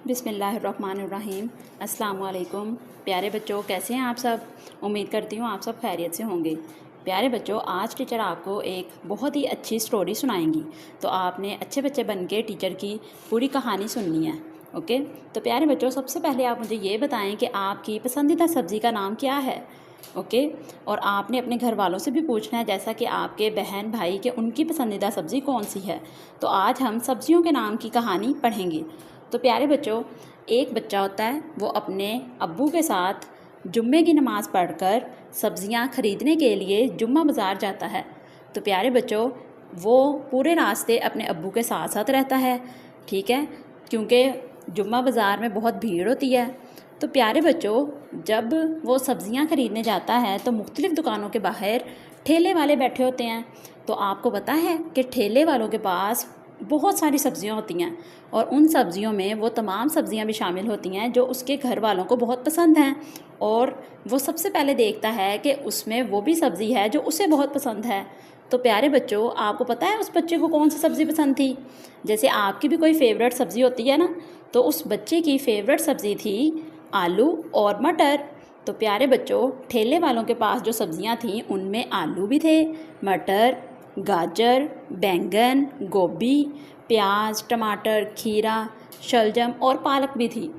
बिस्मिल्लाहिर्रहमानिर्रहीम। अस्सलाम वालेकुम। प्यारे बच्चों, कैसे हैं आप सब? उम्मीद करती हूँ आप सब खैरियत से होंगे। प्यारे बच्चों, आज टीचर आपको एक बहुत ही अच्छी स्टोरी सुनाएंगी, तो आपने अच्छे बच्चे बन के टीचर की पूरी कहानी सुननी है। ओके, तो प्यारे बच्चों, सबसे पहले आप मुझे ये बताएं कि आपकी पसंदीदा सब्ज़ी का नाम क्या है। ओके, और आपने अपने घर वालों से भी पूछना है, जैसा कि आपके बहन भाई के उनकी पसंदीदा सब्ज़ी कौन सी है। तो आज हम सब्जियों के नाम की कहानी पढ़ेंगे। तो प्यारे बच्चों, एक बच्चा होता है, वो अपने अब्बू के साथ जुम्मे की नमाज़ पढ़कर सब्ज़ियां ख़रीदने के लिए जुम्मा बाज़ार जाता है। तो प्यारे बच्चों, वो पूरे रास्ते अपने अब्बू के साथ साथ रहता है, ठीक है, क्योंकि जुम्मा बाज़ार में बहुत भीड़ होती है। तो प्यारे बच्चों, जब वो सब्ज़ियां ख़रीदने जाता है तो मुख्तलिफ़ दुकानों के बाहर ठेले वाले बैठे होते हैं। तो आपको पता है कि ठेले वालों के पास बहुत सारी सब्ज़ियां होती हैं, और उन सब्ज़ियों में वो तमाम सब्ज़ियां भी शामिल होती हैं जो उसके घर वालों को बहुत पसंद हैं। और वो सबसे पहले देखता है कि उसमें वो भी सब्ज़ी है जो उसे बहुत पसंद है। तो प्यारे बच्चों, आपको पता है उस बच्चे को कौन सी सब्ज़ी पसंद थी? जैसे आपकी भी कोई फ़ेवरेट सब्ज़ी होती है ना, तो उस बच्चे की फ़ेवरेट सब्ज़ी थी आलू और मटर। तो प्यारे बच्चों, ठेले वालों के पास जो सब्ज़ियां थीं उनमें आलू भी थे, मटर, गाजर, बैंगन, गोभी, प्याज, टमाटर, खीरा, शलजम और पालक भी थी।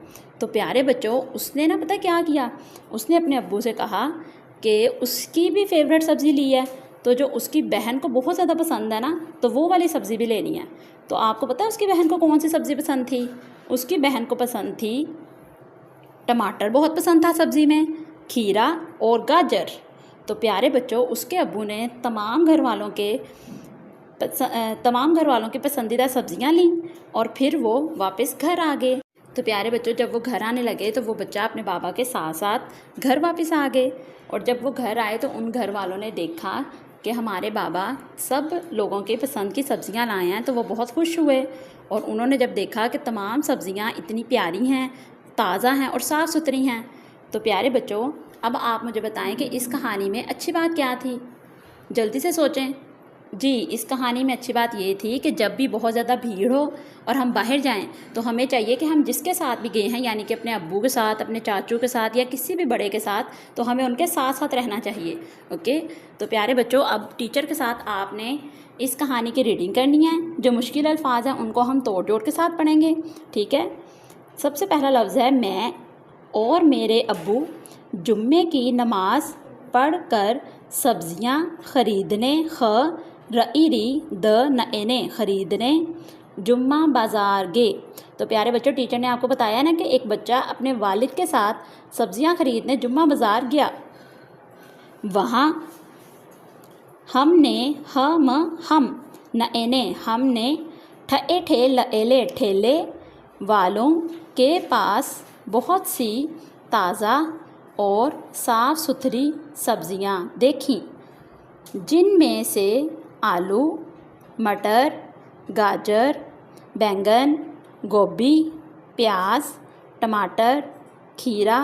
तो प्यारे बच्चों, उसने ना पता क्या किया, उसने अपने अब्बू से कहा कि उसकी भी फेवरेट सब्ज़ी ली है, तो जो उसकी बहन को बहुत ज़्यादा पसंद है ना, तो वो वाली सब्ज़ी भी लेनी है। तो आपको पता है उसकी बहन को कौन सी सब्ज़ी पसंद थी? उसकी बहन को पसंद थी टमाटर, बहुत पसंद था सब्ज़ी में, खीरा और गाजर। तो प्यारे बच्चों, उसके अब्बू ने तमाम घर वालों के पसंदीदा सब्ज़ियां लीं और फिर वो वापस घर आ गए। तो प्यारे बच्चों, जब वो घर आने लगे तो वो बच्चा अपने बाबा के साथ साथ घर वापस आ गए। और जब वो घर आए तो उन घर वालों ने देखा कि हमारे बाबा सब लोगों के पसंद की सब्ज़ियां लाए हैं, तो वो बहुत खुश हुए। और उन्होंने जब देखा कि तमाम सब्ज़ियां इतनी प्यारी हैं, ताज़ा हैं और साफ़ सुथरी हैं, तो प्यारे बच्चों, अब आप मुझे बताएं कि इस कहानी में अच्छी बात क्या थी? जल्दी से सोचें। जी, इस कहानी में अच्छी बात ये थी कि जब भी बहुत ज़्यादा भीड़ हो और हम बाहर जाएं, तो हमें चाहिए कि हम जिसके साथ भी गए हैं, यानी कि अपने अब्बू के साथ, अपने चाचू के साथ या किसी भी बड़े के साथ, तो हमें उनके साथ साथ रहना चाहिए। ओके, तो प्यारे बच्चों, अब टीचर के साथ आपने इस कहानी की रीडिंग करनी है। जो मुश्किल अल्फाज हैं उनको हम तोड़ जोड़ के साथ पढ़ेंगे, ठीक है। सबसे पहला लफ्ज़ है मैं और मेरे अब्बू जुम्मे की नमाज़ पढ़कर सब्ज़ियाँ ख़रीदने रईरी द नएने ख़रीदने जुम्मा बाज़ार गए। तो प्यारे बच्चों, टीचर ने आपको बताया ना कि एक बच्चा अपने वालिद के साथ सब्ज़ियाँ ख़रीदने जुम्मा बाज़ार गया। वहाँ हमने हम नएने हमने ठए ठे लएले ठेले वालों के पास बहुत सी ताज़ा और साफ़ सुथरी सब्ज़ियाँ देखीं, जिनमें से आलू, मटर, गाजर, बैंगन, गोभी, प्याज, टमाटर, खीरा,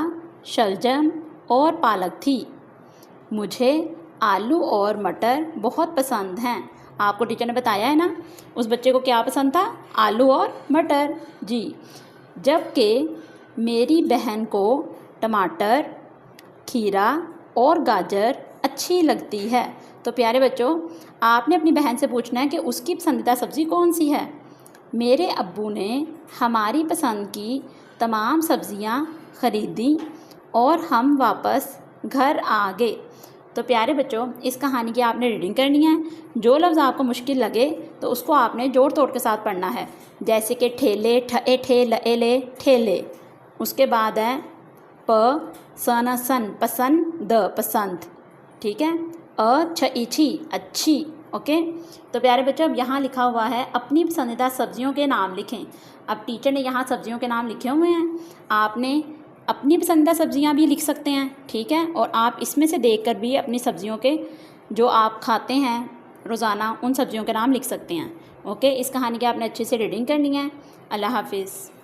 शलजम और पालक थी। मुझे आलू और मटर बहुत पसंद हैं। आपको टीचर ने बताया है ना, उस बच्चे को क्या पसंद था? आलू और मटर। जी, जबकि मेरी बहन को टमाटर, खीरा और गाजर अच्छी लगती है। तो प्यारे बच्चों, आपने अपनी बहन से पूछना है कि उसकी पसंदीदा सब्ज़ी कौन सी है। मेरे अब्बू ने हमारी पसंद की तमाम सब्ज़ियाँ ख़रीदी और हम वापस घर आ गए। तो प्यारे बच्चों, इस कहानी की आपने रीडिंग करनी है। जो लफ्ज़ आपको मुश्किल लगे तो उसको आपने जोड़ तोड़ के साथ पढ़ना है, जैसे कि ठेले, ठए ठे लएले ठेले। उसके बाद है प सन सन पसंद द पसंद, ठीक है। छी छी अच्छी। ओके, तो प्यारे बच्चों, अब यहाँ लिखा हुआ है अपनी पसंदीदा सब्जियों के नाम लिखें। अब टीचर ने यहाँ सब्जियों के नाम लिखे हुए हैं, आपने अपनी पसंदीदा सब्जियाँ भी लिख सकते हैं, ठीक है। और आप इसमें से देखकर भी अपनी सब्जियों के जो आप खाते हैं रोज़ाना, उन सब्जियों के नाम लिख सकते हैं। ओके, इस कहानी की आपने अच्छे से रीडिंग करनी है। अल्लाह हाफिज़।